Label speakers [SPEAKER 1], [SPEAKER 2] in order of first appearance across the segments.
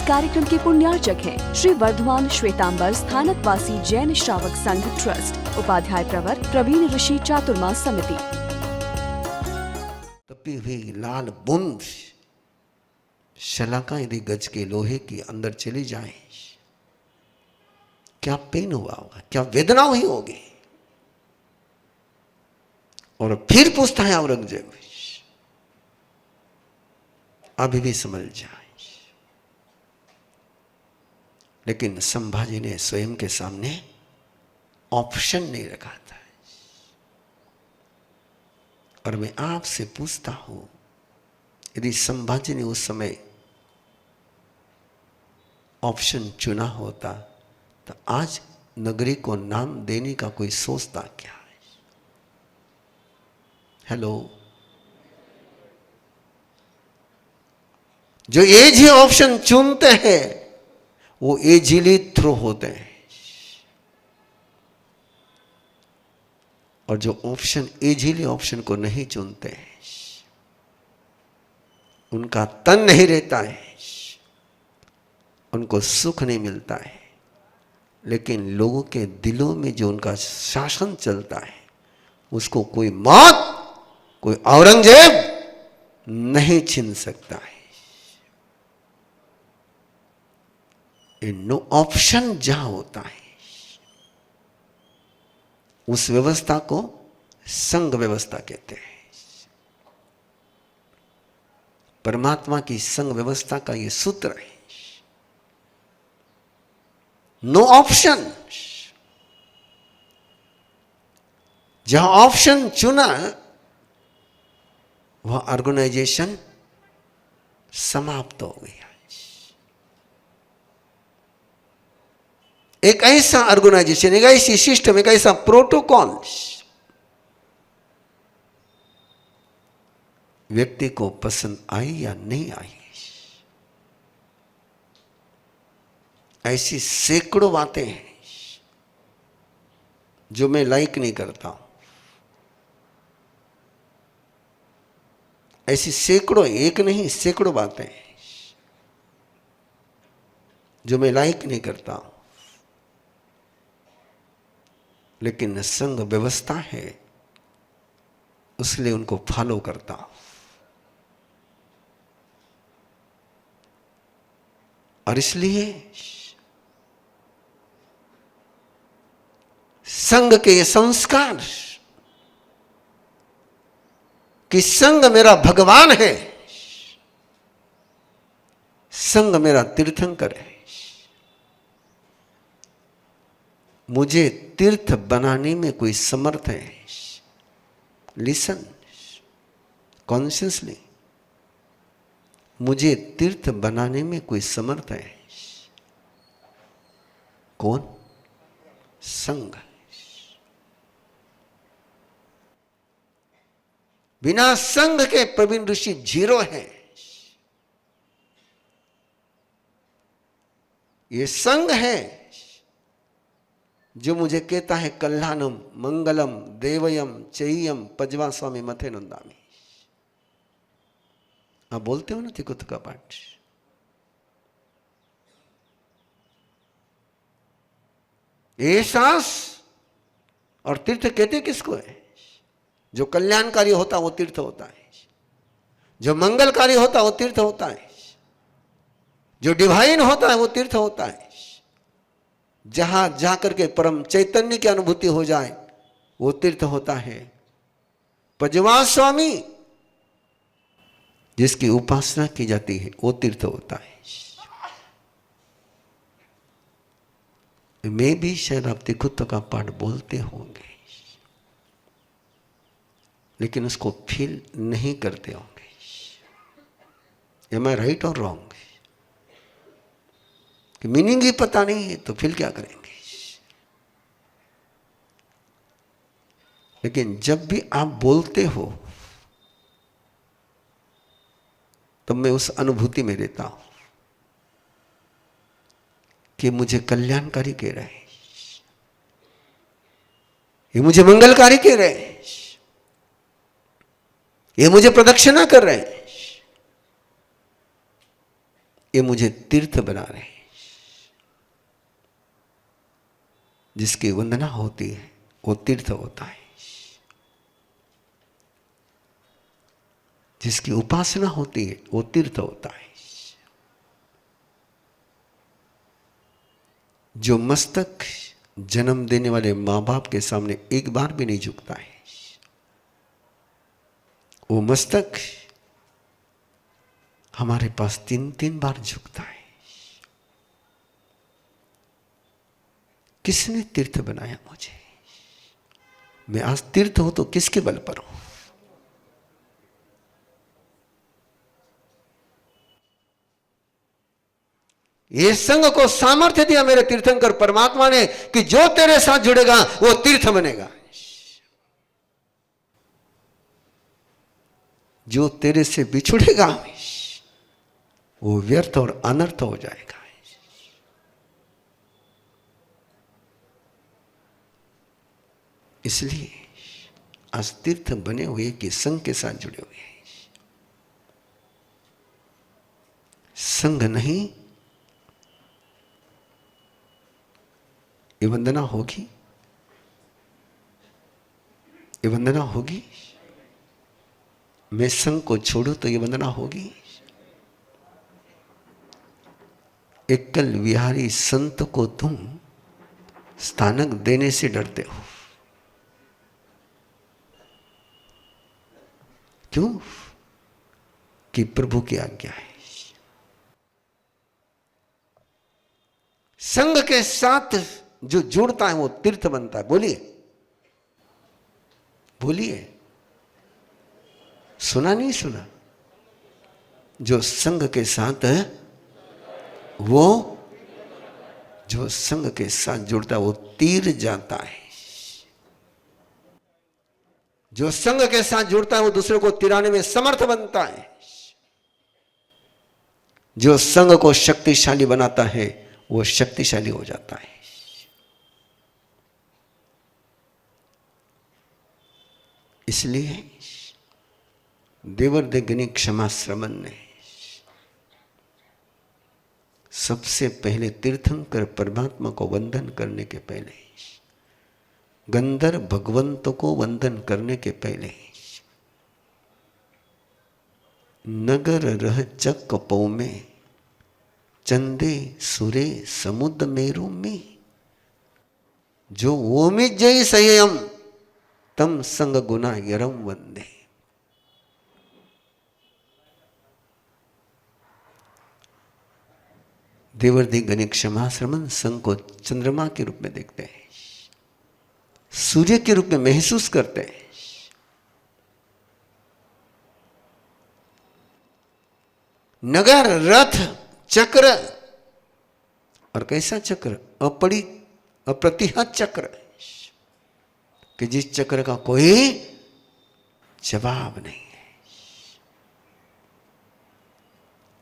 [SPEAKER 1] कार्यक्रम के पुण्यार्चक हैं श्री वर्धमान श्वेतांबर स्थानकवासी जैन श्रावक संघ ट्रस्ट, उपाध्याय प्रवर प्रवीण ऋषि चातुर्मास समिति।
[SPEAKER 2] तपी हुई लाल बूंद शलाका यदि गज के लोहे की अंदर चली जाए, क्या पेन हुआ होगा, क्या वेदना हुई होगी। और फिर पूछता है औरंगजेब, अभी भी समझ जाए। लेकिन संभाजी ने स्वयं के सामने ऑप्शन नहीं रखा था। और मैं आपसे पूछता हूं, यदि संभाजी ने उस समय ऑप्शन चुना होता तो आज नगरी को नाम देने का कोई सोचता क्या है? हेलो, जो एज ही ऑप्शन चुनते हैं वो एजिली थ्रो होते हैं, और जो ऑप्शन एजिली ऑप्शन को नहीं चुनते हैं उनका तन नहीं रहता है, उनको सुख नहीं मिलता है। लेकिन लोगों के दिलों में जो उनका शासन चलता है उसको कोई मौत, कोई औरंगजेब नहीं छीन सकता है। नो ऑप्शन जहां होता है उस व्यवस्था को संघ व्यवस्था कहते हैं। परमात्मा की संघ व्यवस्था का यह सूत्र है, नो ऑप्शन। जहां ऑप्शन चुना वह ऑर्गेनाइजेशन समाप्त हो गया। एक ऐसा ऑर्गेनाइजेशन, एक ऐसी सिस्टम, एक ऐसा प्रोटोकॉल व्यक्ति को पसंद आई या नहीं आई, ऐसी सैकड़ों बातें हैं जो मैं लाइक नहीं करता हूं। ऐसी सैकड़ों, एक नहीं सैकड़ों बातें हैं जो मैं लाइक नहीं करता हूं। लेकिन संघ व्यवस्था है उसलिए उनको फॉलो करता हूं। और इसलिए संघ के ये संस्कार कि संघ मेरा भगवान है, संघ मेरा तीर्थंकर है, मुझे तीर्थ बनाने में कोई समर्थ है। लिसन कॉन्शियसली, मुझे तीर्थ बनाने में कोई समर्थ है। कौन? संघ। बिना संघ के प्रवीण ऋषि जीरो है। ये संघ है जो मुझे कहता है कल्याणम मंगलम देवयम चय्यम पजवा स्वामी मथे नंदामी। आप बोलते हो ना तिकुत का पाठ, ये सांस। और तीर्थ कहते किसको है? जो कल्याणकारी होता वो तीर्थ होता है, जो मंगलकारी होता वो तीर्थ होता है, जो डिवाइन होता है वो तीर्थ होता है। जहां जाकर के परम चैतन्य की अनुभूति हो जाए वो तीर्थ होता है। पजवा स्वामी जिसकी उपासना की जाती है वो तीर्थ होता है। मैं भी शायद आप तिकुत्व का पाठ बोलते होंगे लेकिन उसको फील नहीं करते होंगे। एम आई राइट और रॉन्ग? कि मीनिंग ही पता नहीं है तो फिर क्या करेंगे? लेकिन जब भी आप बोलते हो तब मैं उस अनुभूति में रहता हूं कि मुझे कल्याणकारी कह रहे हैं, ये मुझे मंगलकारी कह रहे हैं, ये मुझे प्रदक्षिणा कर रहे हैं। ये मुझे तीर्थ बना रहे हैं। जिसकी वंदना होती है वो तीर्थ होता है, जिसकी उपासना होती है वो तीर्थ होता है। जो मस्तक जन्म देने वाले मां बाप के सामने एक बार भी नहीं झुकता है, वो मस्तक हमारे पास 3-3 बार झुकता है। किसने तीर्थ बनाया मुझे? मैं आज तीर्थ हूं तो किसके बल पर हूं? ये संघ को सामर्थ्य दिया मेरे तीर्थंकर परमात्मा ने कि जो तेरे साथ जुड़ेगा वो तीर्थ बनेगा, जो तेरे से बिछुड़ेगा वो व्यर्थ और अनर्थ हो जाएगा। इसलिए आज तीर्थ बने हुए कि संघ के साथ जुड़े हुए हैं। संघ नहीं, ये वंदना होगी, ये वंदना होगी। मैं संघ को छोड़ू तो ये वंदना होगी। एकल विहारी संत को तुम स्थानक देने से डरते हो, क्यों? कि प्रभु की आज्ञा है। संघ के साथ जो जुड़ता है वो तीर्थ बनता है। बोलिए बोलिए, सुना नहीं सुना? जो संघ के साथ है वो, जो संघ के साथ जुड़ता है वो तीर जाता है। जो संघ के साथ जुड़ता है वो दूसरे को तिराने में समर्थ बनता है। जो संघ को शक्तिशाली बनाता है वो शक्तिशाली हो जाता है। इसलिए देवर गणिक क्षमा श्रमण ने सबसे पहले तीर्थंकर परमात्मा को वंदन करने के पहले, गंधर्व भगवंत को वंदन करने के पहले, नगर रह चक पौ में चंदे सुरे समुद्र मेरु में, जो ओमि जय संयम तम संग गुना यरम वंदे। देवर्धि गणिक क्षमा श्रमण संघ को चंद्रमा के रूप में देखते हैं, सूर्य के रूप में महसूस करते हैं। नगर रथ चक्र, और कैसा चक्र? अप्रतिहत चक्र, कि जिस चक्र का कोई जवाब नहीं है।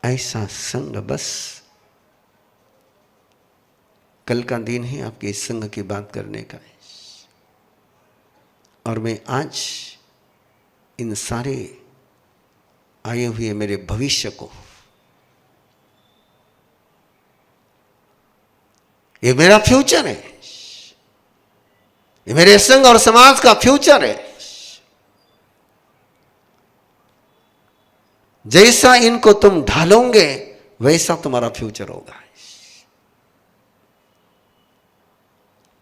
[SPEAKER 2] ऐसा संघ बस कल का दिन है आपके इस संघ की बात करने का है। और मैं आज इन सारे आए हुए मेरे भविष्य को, ये मेरा फ्यूचर है, ये मेरे संघ और समाज का फ्यूचर है। जैसा इनको तुम ढालोगे वैसा तुम्हारा फ्यूचर होगा।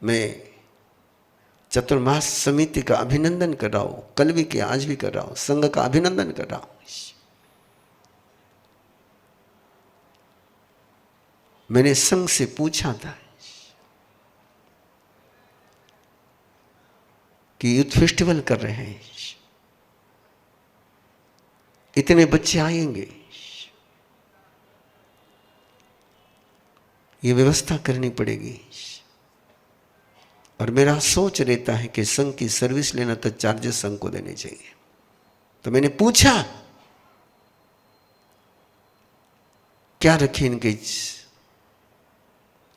[SPEAKER 2] मैं चतुर्मास समिति का अभिनंदन कर रहा हूं, कल भी किया, आज भी कर रहा हूं, संघ का अभिनंदन कर रहा हूं। मैंने संघ से पूछा था कि यूथ फेस्टिवल कर रहे हैं, इतने बच्चे आएंगे, ये व्यवस्था करनी पड़ेगी। और मेरा सोच रहता है कि संघ की सर्विस लेना तो चार्जेस संघ को देने चाहिए। तो मैंने पूछा क्या रखे इनके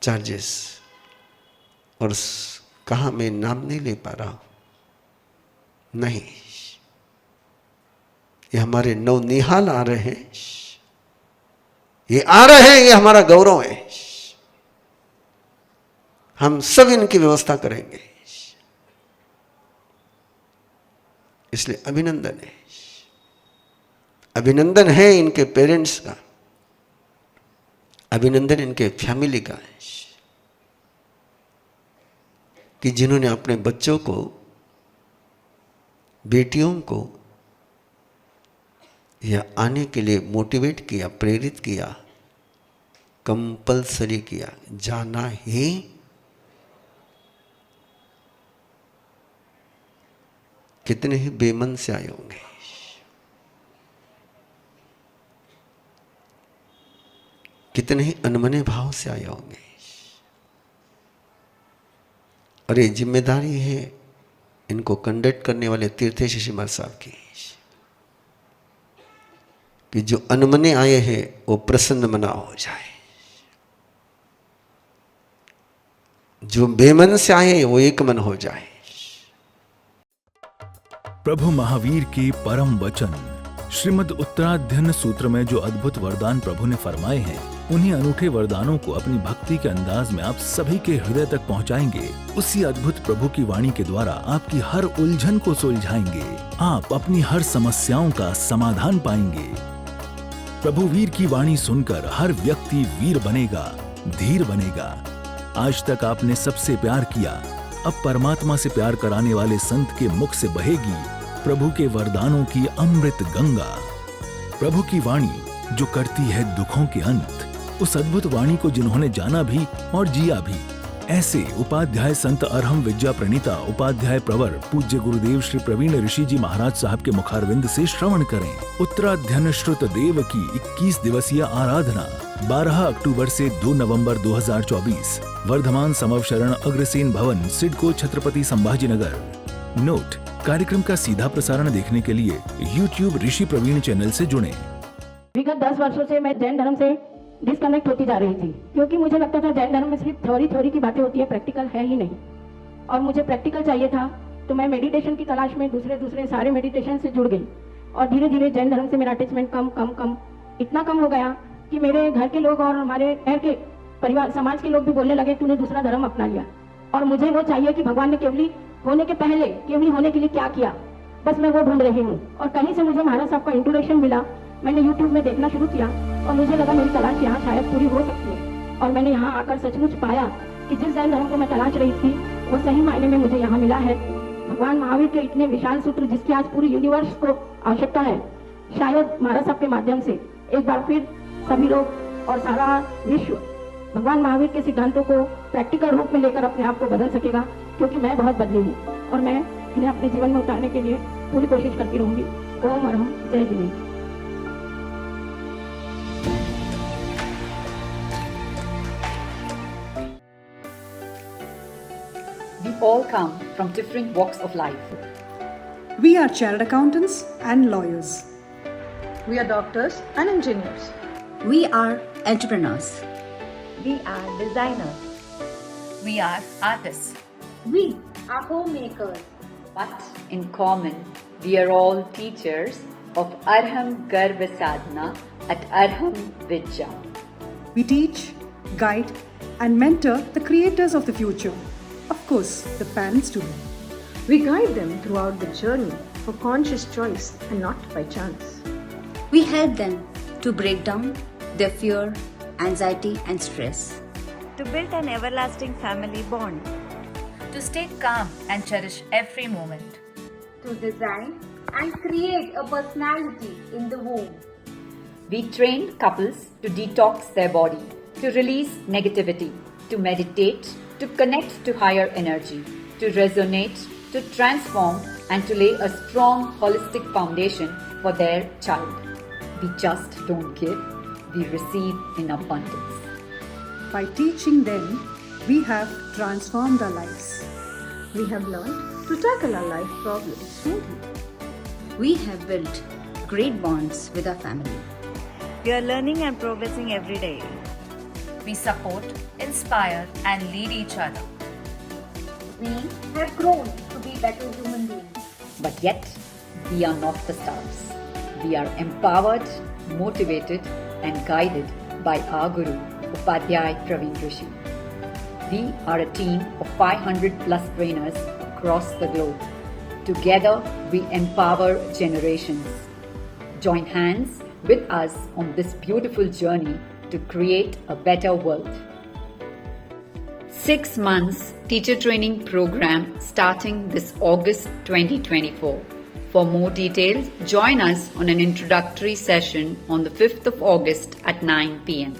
[SPEAKER 2] चार्जेस, और कहा मैं नाम नहीं ले पा रहा हूं। नहीं, ये हमारे नवनिहाल आ रहे हैं, ये आ रहे हैं, ये हमारा गौरव है। हम सब इनकी व्यवस्था करेंगे। इसलिए अभिनंदन है, अभिनंदन है इनके पेरेंट्स का, अभिनंदन इनके फैमिली का है कि जिन्होंने अपने बच्चों को, बेटियों को यह आने के लिए मोटिवेट किया, प्रेरित किया, कंपल्सरी किया, जाना ही। कितने ही बेमन से आए होंगे, कितने ही अनमने भाव से आए होंगे। और ये जिम्मेदारी है इनको कंडक्ट करने वाले तीर्थेश शिमर साहब की कि जो अनमने आए हैं वो प्रसन्न मना हो जाए, जो बेमन से आए वो एक मन हो जाए।
[SPEAKER 3] प्रभु महावीर के परम वचन श्रीमद् उत्तराध्ययन सूत्र में जो अद्भुत वरदान प्रभु ने फरमाए हैं, उन्हीं अनूठे वरदानों को अपनी भक्ति के अंदाज में आप सभी के हृदय तक पहुंचाएंगे। उसी अद्भुत प्रभु की वाणी के द्वारा आपकी हर उलझन को सुलझाएंगे, आप अपनी हर समस्याओं का समाधान पाएंगे। प्रभु वीर की वाणी सुनकर हर व्यक्ति वीर बनेगा, धीर बनेगा। आज तक आपने सबसे प्यार किया, अब परमात्मा से प्यार कराने वाले संत के मुख से बहेगी प्रभु के वरदानों की अमृत गंगा। प्रभु की वाणी जो करती है दुखों के अंत, उस अद्भुत वाणी को जिन्होंने जाना भी और जिया भी, ऐसे उपाध्याय संत अरहम विद्या प्रणीता उपाध्याय प्रवर पूज्य गुरुदेव श्री प्रवीण ऋषि जी महाराज साहब के मुखारविंद से श्रवण करें। उत्तराध्ययन श्रुत देव की 21 दिवसीय आराधना 12 अक्टूबर से 2 नवंबर 2024 वर्धमान समवशरण अग्रसेन भवन, सिडको, छत्रपति संभाजीनगर। नोट: कार्यक्रम का सीधा प्रसारण देखने के लिए YouTube ऋषि प्रवीण चैनल से जुड़ें।
[SPEAKER 4] विगत 10 वर्षों से मैं जैन धर्म से डिस्कनेक्ट होती जा रही थी, क्योंकि मुझे लगता था जैन धर्म में सिर्फ थ्योरी की बातें होती है, प्रैक्टिकल है ही नहीं। और मुझे प्रैक्टिकल चाहिए था, तो मैं मेडिटेशन की तलाश में दूसरे सारे मेडिटेशन से जुड़ गई। और धीरे धीरे जैन धर्म से मेरा अटैचमेंट कम इतना कम हो गया कि मेरे घर के लोग और हमारे घर के परिवार समाज के लोग भी बोलने लगे, तूने दूसरा धर्म अपना लिया। और मुझे वो चाहिए कि भगवान ने केवली होने के पहले केवली होने के लिए क्या किया, बस मैं वो ढूंढ रही हूँ। और कहीं से मुझे महाराज साहब का इंट्रोडक्शन मिला, मैंने YouTube में देखना शुरू किया और मुझे लगा मेरी तलाश यहाँ शायद पूरी हो सकती है। और मैंने यहाँ आकर सचमुच पाया कि जिस जैन धर्म को मैं तलाश रही थी वो सही मायने में मुझे यहाँ मिला है। भगवान महावीर के इतने विशाल सूत्र जिसकी आज पूरी यूनिवर्स को आवश्यकता है, शायद महाराज साहब के माध्यम से एक बार फिर सभी लोग और सारा विश्व भगवान महावीर के सिद्धांतों को प्रैक्टिकल रूप में लेकर अपने आप को बदल सकेगा। क्योंकि मैं बहुत बदली हूँ और मैं इन्हें अपने जीवन में उतारने के लिए पूरी कोशिश करती रहूंगी। ओम अरहम, जय Jinendra.
[SPEAKER 5] We all come from different walks of life.
[SPEAKER 6] We are chartered accountants and lawyers.
[SPEAKER 7] We are doctors and engineers.
[SPEAKER 8] We are entrepreneurs.
[SPEAKER 9] We are designers.
[SPEAKER 10] We are artists.
[SPEAKER 9] We are homemakers.
[SPEAKER 5] But in common, we are all teachers of Arham Garva Sadhana at Arham Vidya.
[SPEAKER 6] We teach, guide, and mentor the creators of the future. Of course, the parents too.
[SPEAKER 7] We guide them throughout the journey for conscious choice and not by chance.
[SPEAKER 8] We help them to break down their fear, anxiety, and stress.
[SPEAKER 9] To build an everlasting family bond.
[SPEAKER 10] To stay calm and cherish every moment.
[SPEAKER 11] To design and create a personality in the womb.
[SPEAKER 5] We train couples to detox their body, to release negativity, to meditate, to connect to higher energy, to resonate, to transform, and to lay a strong holistic foundation for their child. We just don't give, we receive in abundance.
[SPEAKER 6] By teaching them, we have transformed our lives.
[SPEAKER 7] We have learned to tackle our life problems smoothly.
[SPEAKER 8] We have built great bonds with our family.
[SPEAKER 9] We are learning and progressing every day.
[SPEAKER 10] We support, inspire, and lead each other.
[SPEAKER 11] We have grown to be better human beings.
[SPEAKER 5] But yet, we are not the stars. We are empowered, motivated, and guided by our Guru, Upadhyay Praveen Rishi. We are a team of 500 plus trainers across the globe. Together, we empower generations. Join hands with us on this beautiful journey to create a better world. 6 months teacher training program starting this August 2024. For more details, join us on an introductory session on the 5th of August at 9 p.m.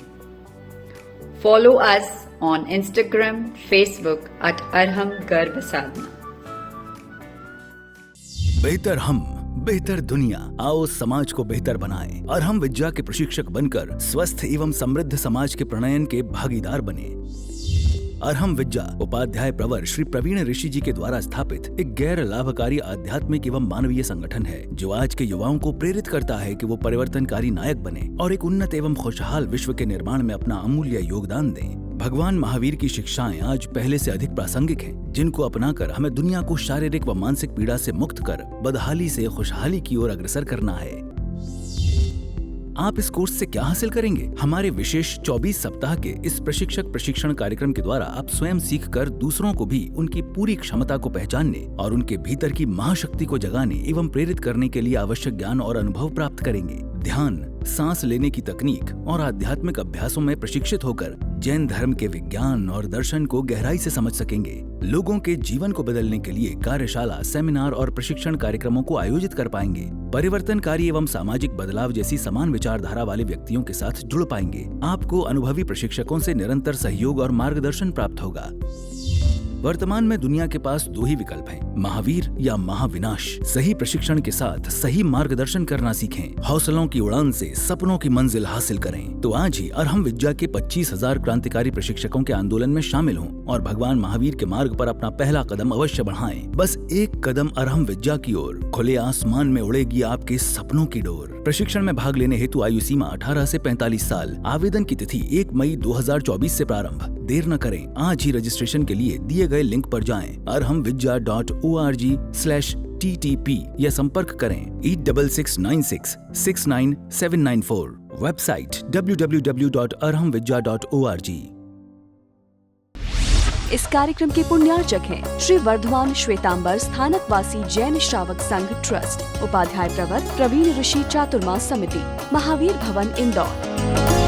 [SPEAKER 5] Follow us on Instagram, Facebook at Arham Garb Sadhana.
[SPEAKER 3] बेहतर हम, बेहतर दुनिया। आओ समाज को बेहतर बनाएं। अरहम विद्या के प्रशिक्षक बनकर स्वस्थ एवं समृद्ध समाज के प्रणयन के भागीदार बने। अरहम विद्या उपाध्याय प्रवर श्री प्रवीण ऋषि जी के द्वारा स्थापित एक गैर लाभकारी आध्यात्मिक एवं मानवीय संगठन है, जो आज के युवाओं को प्रेरित करता है कि वो परिवर्तनकारी नायक बने और एक उन्नत एवं खुशहाल विश्व के निर्माण में अपना अमूल्य योगदान दें। भगवान महावीर की शिक्षाएं आज पहले से अधिक प्रासंगिक हैं, जिनको अपनाकर हमें दुनिया को शारीरिक व मानसिक पीड़ा से मुक्त कर बदहाली से खुशहाली की ओर अग्रसर करना है। आप इस कोर्स से क्या हासिल करेंगे? हमारे विशेष 24 सप्ताह के इस प्रशिक्षक प्रशिक्षण कार्यक्रम के द्वारा आप स्वयं सीखकर दूसरों को भी उनकी पूरी क्षमता को पहचानने और उनके भीतर की महाशक्ति को जगाने एवं प्रेरित करने के लिए आवश्यक ज्ञान और अनुभव प्राप्त करेंगे। ध्यान, सांस लेने की तकनीक और आध्यात्मिक अभ्यासों में प्रशिक्षित होकर जैन धर्म के विज्ञान और दर्शन को गहराई से समझ सकेंगे। लोगों के जीवन को बदलने के लिए कार्यशाला, सेमिनार और प्रशिक्षण कार्यक्रमों को आयोजित कर पाएंगे। परिवर्तनकारी एवं सामाजिक बदलाव जैसी समान विचारधारा वाले व्यक्तियों के साथ जुड़ पाएंगे। आपको अनुभवी प्रशिक्षकों से निरंतर सहयोग और मार्गदर्शन प्राप्त होगा। वर्तमान में दुनिया के पास 2 ही विकल्प हैं, महावीर या महाविनाश। सही प्रशिक्षण के साथ सही मार्गदर्शन करना सीखें। हौसलों की उड़ान से सपनों की मंजिल हासिल करें। तो आज ही अरहम विद्या के 25,000 क्रांतिकारी प्रशिक्षकों के आंदोलन में शामिल हों और भगवान महावीर के मार्ग पर अपना पहला कदम अवश्य बढ़ाएं। बस एक कदम अरहम विद्या की ओर, खुले आसमान में उड़ेगी आपके सपनों की डोर। प्रशिक्षण में भाग लेने हेतु आयु सीमा 18 से 45 साल। आवेदन की तिथि 1 मई 2024 से प्रारंभ। देर न करें, आज ही रजिस्ट्रेशन के लिए दिए गए लिंक पर जाएं arhamvidya.org/ttp या संपर्क करें 8669 69794। Website www.arhamvidya.org।
[SPEAKER 1] इस कार्यक्रम के पुण्यार्चक हैं श्री वर्धमान श्वेतांबर स्थानकवासी जैन श्रावक संघ ट्रस्ट, उपाध्याय प्रवर प्रवीण ऋषि चातुर्मास समिति, महावीर भवन, इंदौर।